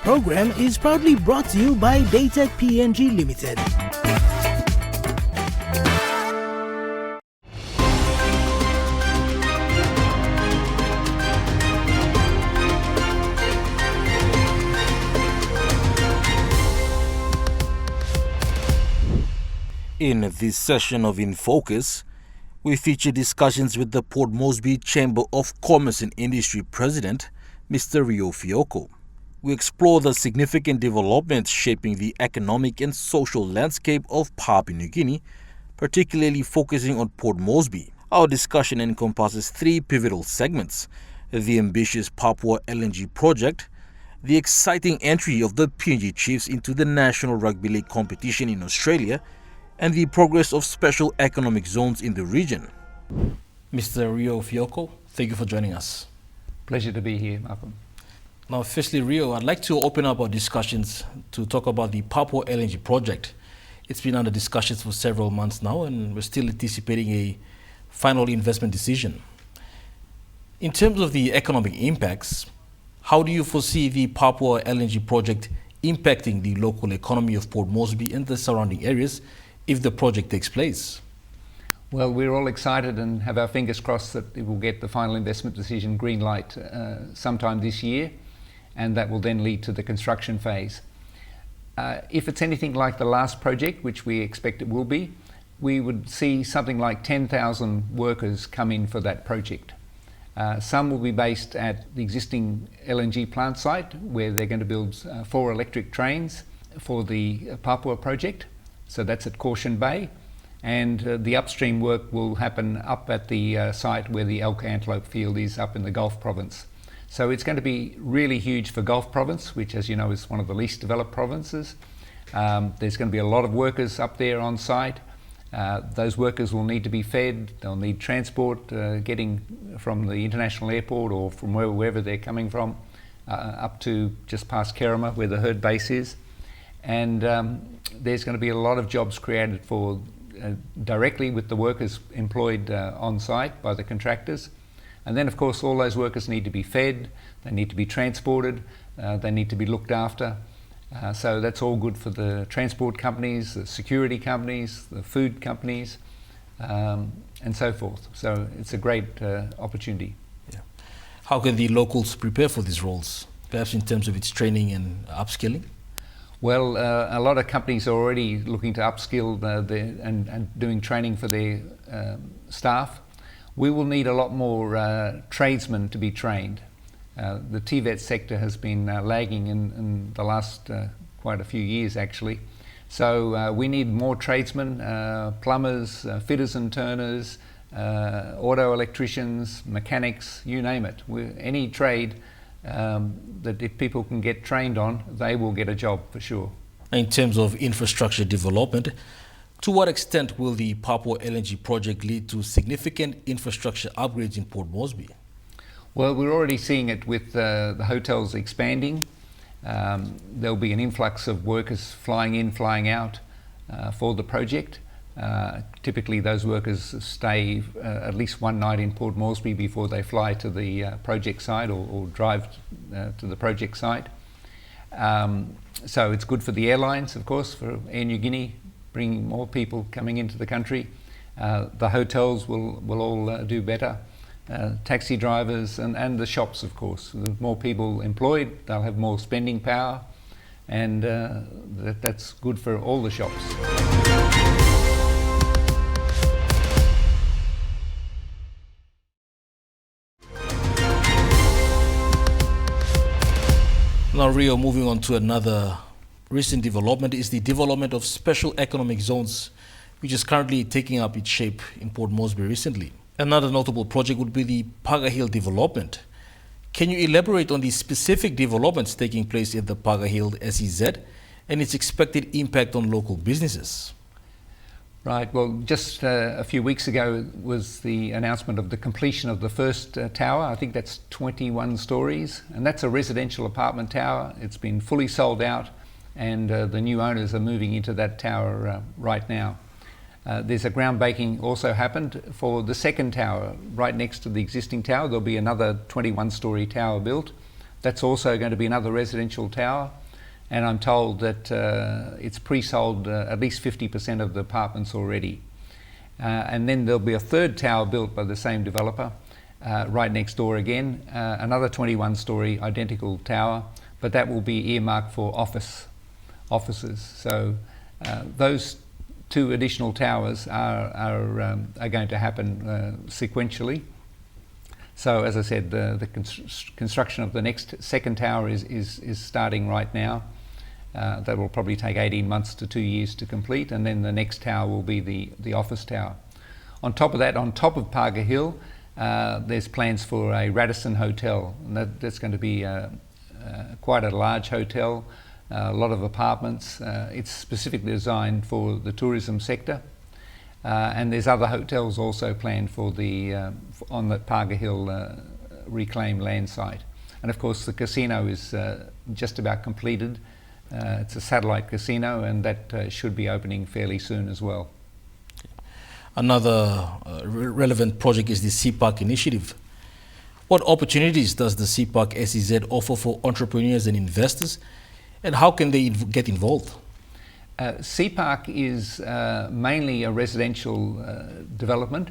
program is proudly brought to you by Data PNG Limited. In this session of InFocus, we feature discussions with the Port Moresby Chamber of Commerce and Industry President, Mr. Rio Fioko. We explore the significant developments shaping the economic and social landscape of Papua New Guinea, particularly focusing on Port Moresby. Our discussion encompasses three pivotal segments: the ambitious Papua LNG project, the exciting entry of the PNG Chiefs into the National Rugby League competition in Australia, and the progress of special economic zones in the region. Mr. Rio Fioko, thank you for joining us. Pleasure to be here, Malcolm. Now, firstly, Rio, I'd like to open up our discussions to talk about the Papua LNG project. It's been under discussions for several months now, and we're still anticipating a final investment decision. In terms of the economic impacts, how do you foresee the Papua LNG project impacting the local economy of Port Moresby and the surrounding areas if the project takes place? Well, we're all excited and have our fingers crossed that it will get the final investment decision green light sometime this year, and that will then lead to the construction phase. If it's anything like the last project, which we expect it will be, we would see something like 10,000 workers come in for that project. Some will be based at the existing LNG plant site, where they're going to build 4 electric trains for the Papua project. So that's at Caution Bay, and the upstream work will happen up at the site where the Elk Antelope field is up in the Gulf Province. So it's going to be really huge for Gulf Province, which, as you know, is one of the least developed provinces. There's going to be a lot of workers up there on site. Those workers will need to be fed, they'll need transport getting from the international airport or from wherever they're coming from up to just past Kerema, where the herd base is. And there's going to be a lot of jobs created for directly with the workers employed on site by the contractors. And then, of course, all those workers need to be fed, they need to be transported, they need to be looked after. So that's all good for the transport companies, the security companies, the food companies, and so forth. So it's a great opportunity. Yeah. How can the locals prepare for these roles, perhaps in terms of its training and upskilling? Well, a lot of companies are already looking to upskill and doing training for their staff. We will need a lot more tradesmen to be trained. The TVET sector has been lagging in the last quite a few years, actually. So we need more tradesmen, plumbers, fitters and turners, auto electricians, mechanics, you name it. Any trade that if people can get trained on, they will get a job for sure. In terms of infrastructure development, to what extent will the Papua LNG project lead to significant infrastructure upgrades in Port Moresby? Well, we're already seeing it with the hotels expanding. There'll be an influx of workers flying in, flying out for the project. Typically those workers stay at least one night in Port Moresby before they fly to the project site or drive to the project site. So it's good for the airlines, of course, for Air Niugini, bringing more people coming into the country. The hotels will all do better. Taxi drivers and the shops, of course. With more people employed, they'll have more spending power, and that's good for all the shops. Now, Rio, moving on to another recent development is the development of special economic zones, which is currently taking up its shape in Port Moresby recently. Another notable project would be the Paga Hill development. Can you elaborate on the specific developments taking place at the Paga Hill SEZ and its expected impact on local businesses? Right, well, just a few weeks ago was the announcement of the completion of the first tower. I think that's 21 stories, and that's a residential apartment tower. It's been fully sold out, and the new owners are moving into that tower right now. There's a groundbreaking also happened for the second tower right next to the existing tower. There'll be another 21-story tower built. That's also going to be another residential tower, and I'm told that it's pre-sold at least 50% of the apartments already. And then there'll be a third tower built by the same developer right next door again, another 21-storey identical tower, but that will be earmarked for offices. So those two additional towers are going to happen sequentially. So as I said, the construction of the next second tower is starting right now. That will probably take 18 months to 2 years to complete, and then the next tower will be the office tower. On top of that, on top of Parker Hill, there's plans for a Radisson hotel, and that's going to be quite a large hotel, a lot of apartments. It's specifically designed for the tourism sector, and there's other hotels also planned for on the Parker Hill reclaimed land site. And of course the casino is just about completed. It's a satellite casino, and that should be opening fairly soon as well. Another relevant project is the CPARK initiative. What opportunities does the CPARK SEZ offer for entrepreneurs and investors, and how can they get involved? CPARK is mainly a residential development,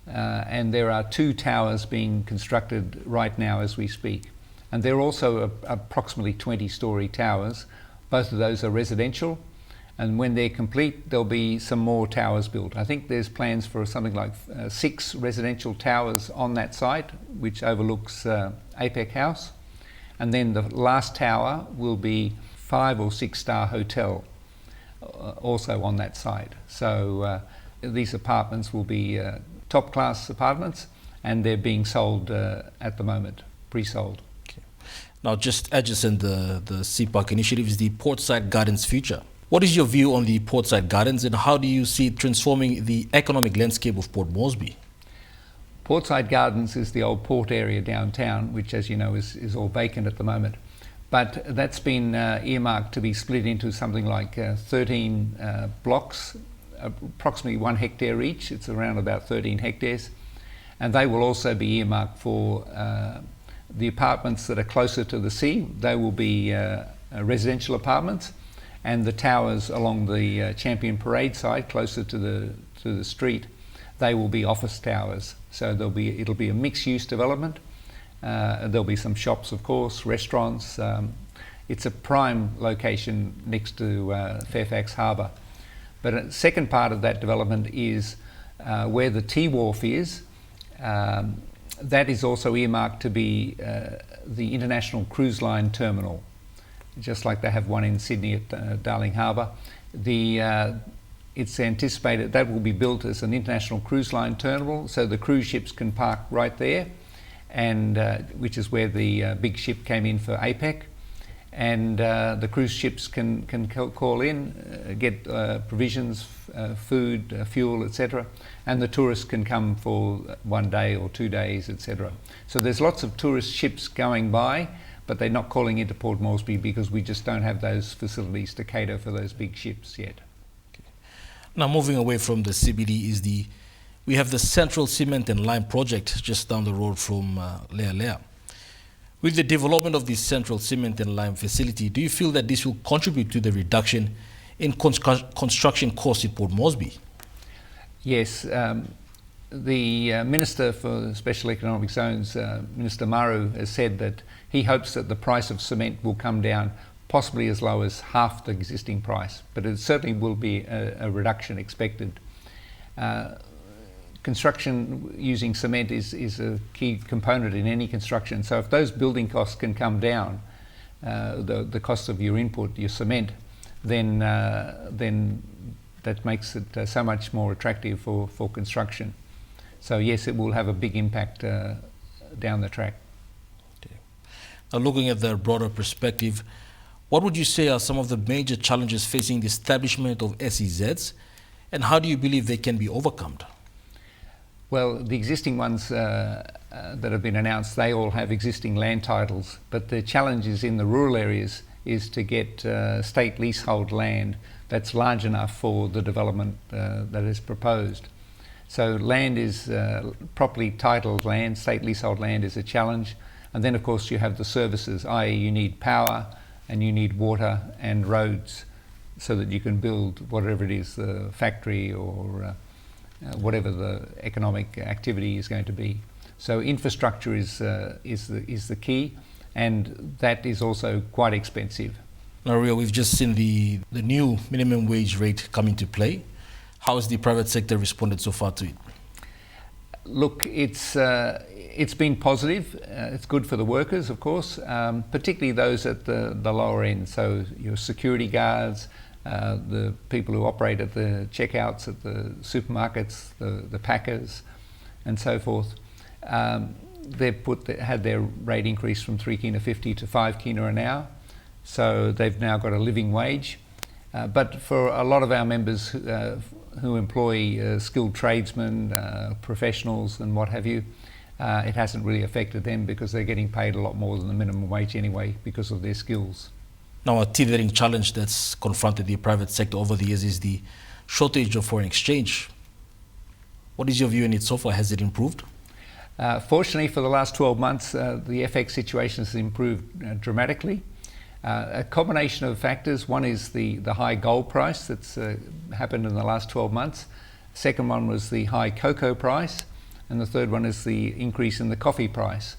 and there are 2 towers being constructed right now as we speak. And they're also approximately 20-storey towers. Both of those are residential, and when they're complete, there'll be some more towers built. I think there's plans for something like 6 residential towers on that site, which overlooks APEC House. And then the last tower will be 5 or 6-star hotel, also on that site. So these apartments will be top-class apartments, and they're being sold at the moment, pre-sold. Okay. Now, just adjacent the CPARK initiative is the Portside Gardens future. What is your view on the Portside Gardens, and how do you see it transforming the economic landscape of Port Moresby? Portside Gardens is the old port area downtown, which, as you know, is all vacant at the moment. But that's been earmarked to be split into something like 13 blocks, approximately 1 hectare each. It's around about 13 hectares. And they will also be earmarked for the apartments that are closer to the sea. They will be residential apartments, and the towers along the Champion Parade side, closer to the street, they will be office towers. So it'll be a mixed-use development. There'll be some shops, of course, restaurants. It's a prime location next to Fairfax Harbour. But a second part of that development is where the T-Wharf is. That is also earmarked to be the International Cruise Line Terminal, just like they have one in Sydney at Darling Harbour. It's anticipated that will be built as an international cruise line terminal, so the cruise ships can park right there, and which is where the big ship came in for APEC. And the cruise ships can call in, get provisions, food, fuel, etc. And the tourists can come for 1 day or 2 days, etc. So there's lots of tourist ships going by, but they're not calling into Port Moresby because we just don't have those facilities to cater for those big ships yet. Okay. Now, moving away from the CBD we have the Central Cement and Lime project just down the road from Lea. With the development of this Central Cement and Lime facility, do you feel that this will contribute to the reduction in construction costs in Port Moresby? Yes. The Minister for Special Economic Zones, Minister Maru, has said that he hopes that the price of cement will come down possibly as low as half the existing price, but it certainly will be a reduction expected. Construction using cement is a key component in any construction, so if those building costs can come down, the cost of your input, your cement, then that makes it so much more attractive for construction. So yes, it will have a big impact down the track. Okay. Now, looking at the broader perspective, what would you say are some of the major challenges facing the establishment of SEZs, and how do you believe they can be overcome? Well, the existing ones that have been announced, they all have existing land titles, but the challenge is in the rural areas is to get state leasehold land that's large enough for the development that is proposed. So land is properly titled land, state leasehold land is a challenge, And then of course you have the services, i.e. you need power and you need water and roads so that you can build whatever it is, the factory or whatever the economic activity is going to be. So infrastructure is the key, and that is also quite expensive. Now, Rio, we've just seen the new minimum wage rate come into play. How has the private sector responded so far to it? Look, it's been positive. It's good for the workers, of course, particularly those at the lower end. So your security guards, the people who operate at the checkouts at the supermarkets, the packers, and so forth. They've had their rate increase from 3 kina 50 to 5 kina an hour, so they've now got a living wage. But for a lot of our members who employ skilled tradesmen, professionals and what have you, it hasn't really affected them because they're getting paid a lot more than the minimum wage anyway because of their skills. Now, a teething challenge that's confronted the private sector over the years is the shortage of foreign exchange. What is your view on it so far? Has it improved? Fortunately, for the last 12 months, the FX situation has improved dramatically. A combination of factors. One is the high gold price that's happened in the last 12 months. Second one was the high cocoa price. And the third one is the increase in the coffee price.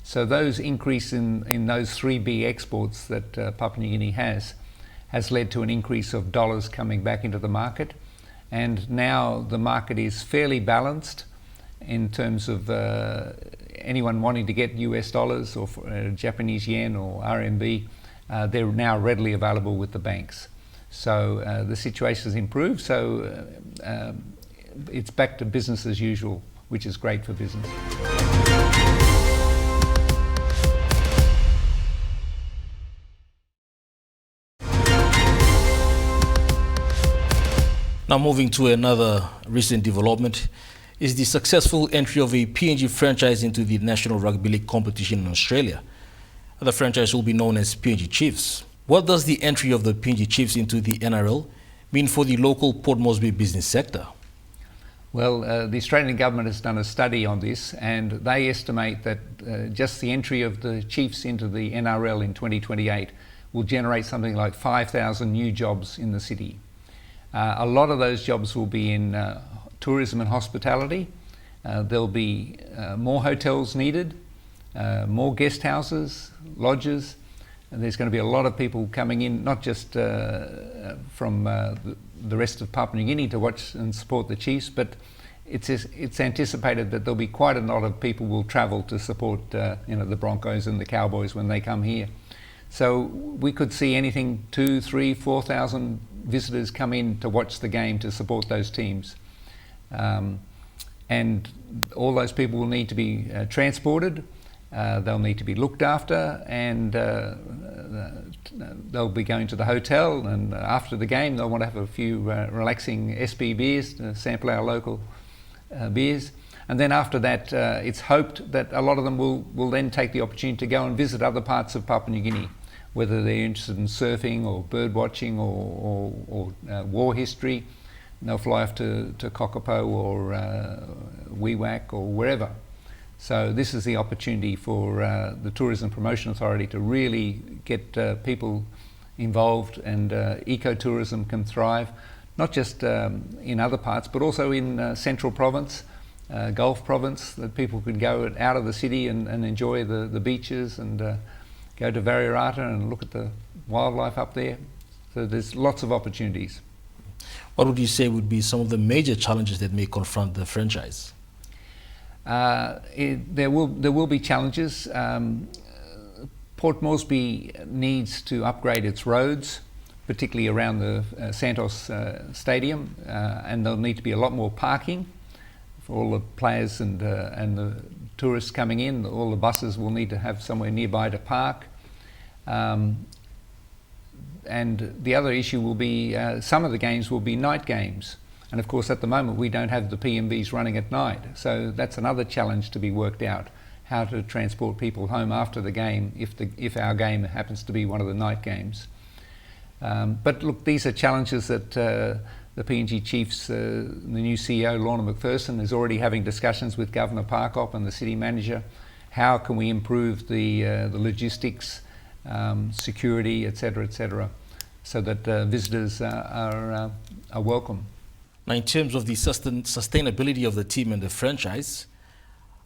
So those increase in those 3B exports that Papua New Guinea has led to an increase of dollars coming back into the market. And now the market is fairly balanced in terms of anyone wanting to get US dollars or Japanese yen or RMB. They're now readily available with the banks. So the situation has improved. So it's back to business as usual, which is great for business. Now, moving to another recent development is the successful entry of a PNG franchise into the National Rugby League competition in Australia. The franchise will be known as PNG Chiefs. What does the entry of the PNG Chiefs into the NRL mean for the local Port Moresby business sector? Well, the Australian government has done a study on this, and they estimate that just the entry of the Chiefs into the NRL in 2028 will generate something like 5,000 new jobs in the city. A lot of those jobs will be in tourism and hospitality. There'll be more hotels needed, more guest houses, lodges, and there's going to be a lot of people coming in, not just from the rest of Papua New Guinea to watch and support the Chiefs, but it's anticipated that there'll be quite a lot of people will travel to support the Broncos and the Cowboys when they come here. So we could see anything 2,000, 3,000, 4,000 visitors come in to watch the game to support those teams. And all those people will need to be transported, they'll need to be looked after, and they'll be going to the hotel, and after the game they'll want to have a few relaxing SB beers to sample our local beers. And then after that, it's hoped that a lot of them will then take the opportunity to go and visit other parts of Papua New Guinea, whether they're interested in surfing or bird watching or war history. And they'll fly off to Kokopo or Wewak or wherever. So this is the opportunity for the Tourism Promotion Authority to really get people involved, and ecotourism can thrive, not just in other parts, but also in Central Province, Gulf Province, that people could go out of the city and enjoy the beaches and go to Variarata and look at the wildlife up there. So there's lots of opportunities. What would you say would be some of the major challenges that may confront the franchise? There will be challenges. Port Moresby needs to upgrade its roads, particularly around the Santos Stadium, and there'll need to be a lot more parking for all the players and the tourists coming in. All the buses will need to have somewhere nearby to park. And the other issue will be some of the games will be night games. And of course, at the moment, we don't have the PMVs running at night. So that's another challenge to be worked out, how to transport people home after the game if our game happens to be one of the night games. But look, these are challenges that the PNG Chiefs, the new CEO, Lorna McPherson, is already having discussions with Governor Parkop and the city manager, how can we improve the logistics, security, etc., so that visitors are welcome. Now, in terms of the sustainability of the team and the franchise,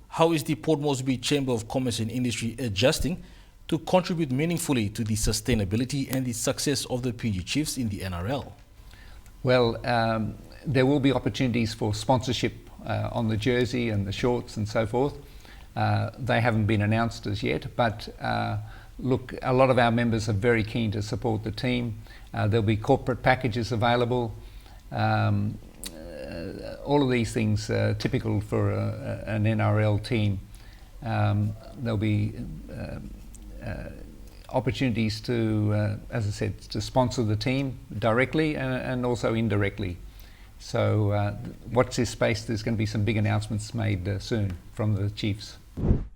how is the Port Moresby Chamber of Commerce and Industry adjusting to contribute meaningfully to the sustainability and the success of the PNG Chiefs in the NRL? Well, there will be opportunities for sponsorship on the jersey and the shorts and so forth. They haven't been announced as yet, but look, a lot of our members are very keen to support the team. There'll be corporate packages available. All of these things are typical for an NRL team. There'll be opportunities to, as I said, to sponsor the team directly and also indirectly. So watch this space. There's going to be some big announcements made soon from the Chiefs.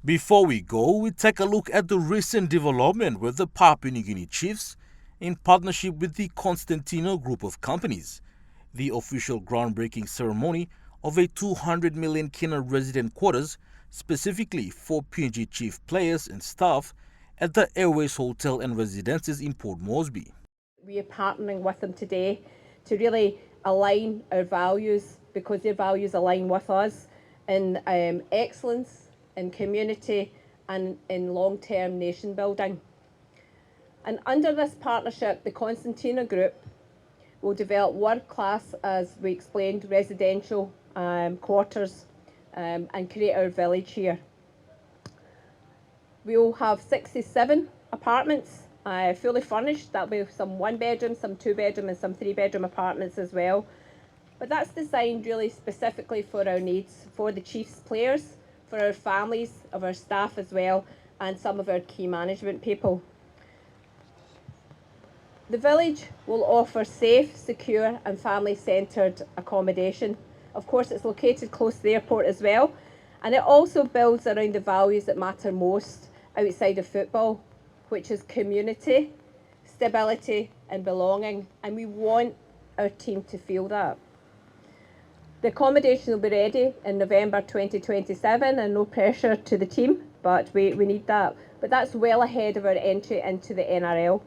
Before we go, we take a look at the recent development with the Papua New Guinea Chiefs in partnership with the Constantino Group of Companies, the official groundbreaking ceremony of a 200 million kina resident quarters specifically for PNG Chief players and staff at the Airways Hotel and Residences in Port Moresby. We are partnering with them today to really align our values, because their values align with us in excellence, in community and in long-term nation building. And under this partnership, the Constantino Group will develop world-class, as we explained, residential quarters and create our village here. We will have 67 apartments fully furnished. That'll be some one-bedroom, some two-bedroom and some three-bedroom apartments as well. But that's designed really specifically for our needs, for the Chiefs players, for our families, of our staff as well, and some of our key management people. The village will offer safe, secure and family-centred accommodation. Of course, it's located close to the airport as well, and it also builds around the values that matter most outside of football, which is community, stability and belonging, and we want our team to feel that. The accommodation will be ready in November 2027, and no pressure to the team, but we need that. But that's well ahead of our entry into the NRL.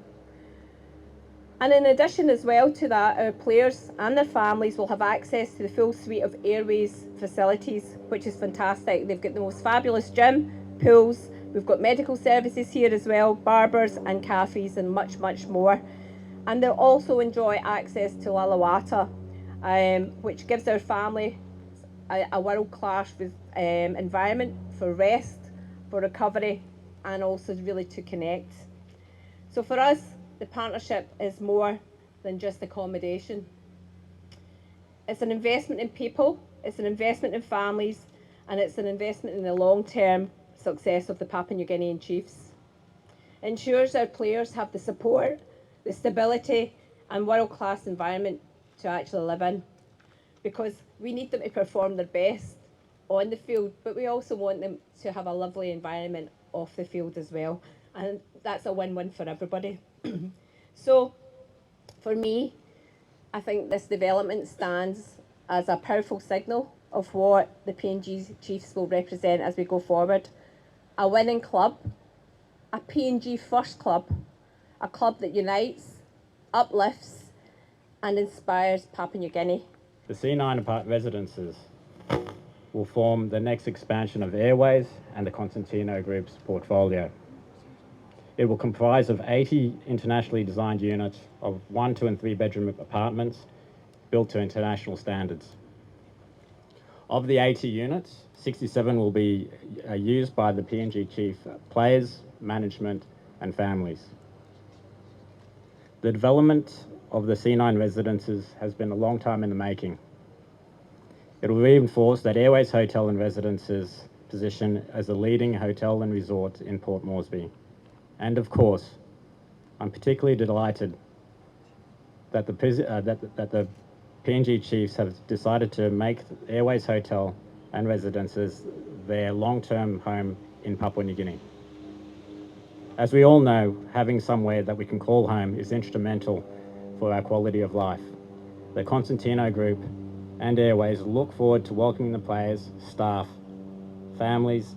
And in addition as well to that, our players and their families will have access to the full suite of Airways facilities, which is fantastic. They've got the most fabulous gym, pools, we've got medical services here as well, barbers and cafes and much, much more. And they'll also enjoy access to Lalawata, which gives our family a world-class environment for rest, for recovery and also really to connect. So for us, the partnership is more than just accommodation. It's an investment in people, it's an investment in families, and it's an investment in the long-term success of the Papua New Guinean Chiefs. It ensures our players have the support, the stability and world-class environment to actually live in, because we need them to perform their best on the field, but we also want them to have a lovely environment off the field as well, and that's a win-win for everybody. So for me, I think this development stands as a powerful signal of what the PNG Chiefs will represent as we go forward. A winning club, a PNG first club, a club that unites, uplifts and inspires Papua New Guinea. The C9 residences will form the next expansion of Airways and the Constantino Group's portfolio. It will comprise of 80 internationally designed units of 1, 2 and 3 bedroom apartments built to international standards. Of the 80 units, 67 will be used by the PNG Chief players, management and families. The development of the C9 residences has been a long time in the making. It will reinforce that Airways Hotel and Residences position as a leading hotel and resort in Port Moresby. And of course, I'm particularly delighted that the PNG Chiefs have decided to make Airways Hotel and Residences their long-term home in Papua New Guinea. As we all know, having somewhere that we can call home is instrumental for our quality of life. The Constantino Group and Airways look forward to welcoming the players, staff, families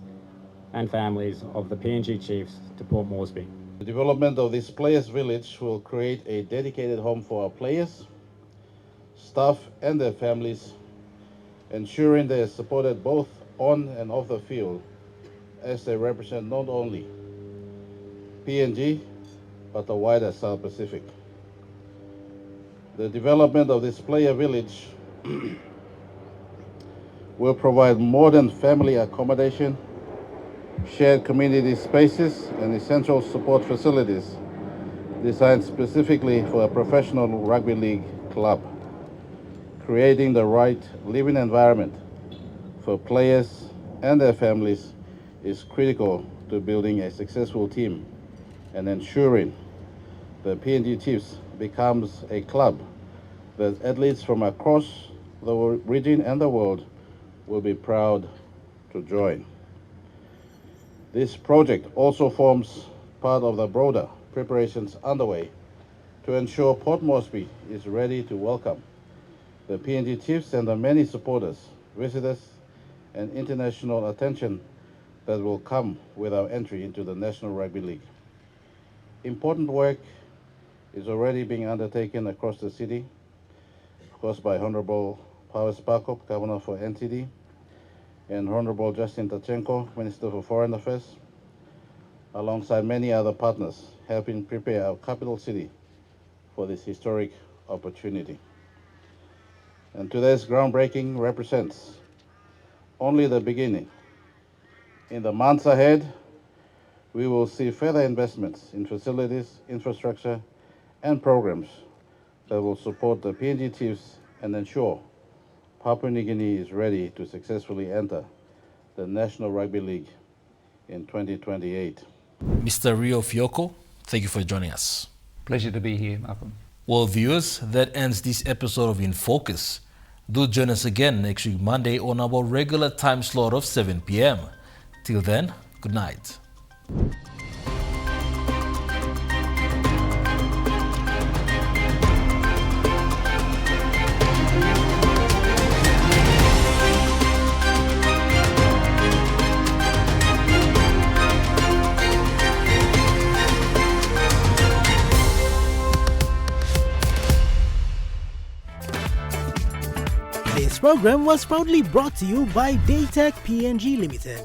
and families of the PNG chiefs to Port Moresby. The development of this Players Village will create a dedicated home for our players, staff and their families, ensuring they are supported both on and off the field as they represent not only PNG but the wider South Pacific. The development of this player village will provide modern family accommodation, shared community spaces and essential support facilities designed specifically for a professional rugby league club. Creating the right living environment for players and their families is critical to building a successful team and ensuring the PNG Chiefs becomes a club that athletes from across the region and the world will be proud to join. This project also forms part of the broader preparations underway to ensure Port Moresby is ready to welcome the PNG Chiefs and the many supporters, visitors, and international attention that will come with our entry into the National Rugby League. Important work is already being undertaken across the city, of course by Honorable Powers Pakop, Governor for NTD, and Honorable Justin Tachenko, Minister for Foreign Affairs, alongside many other partners, helping prepare our capital city for this historic opportunity. And today's groundbreaking represents only the beginning. In the months ahead, we will see further investments in facilities, infrastructure, and programs that will support the PNG Chiefs and ensure Papua New Guinea is ready to successfully enter the National Rugby League in 2028. Mr. Rio Fioko, thank you for joining us. Pleasure to be here, Malcolm. Well, viewers, that ends this episode of In Focus. Do join us again next week, Monday, on our regular time slot of 7 p.m. Till then, good night. This program was proudly brought to you by Daytech PNG Limited.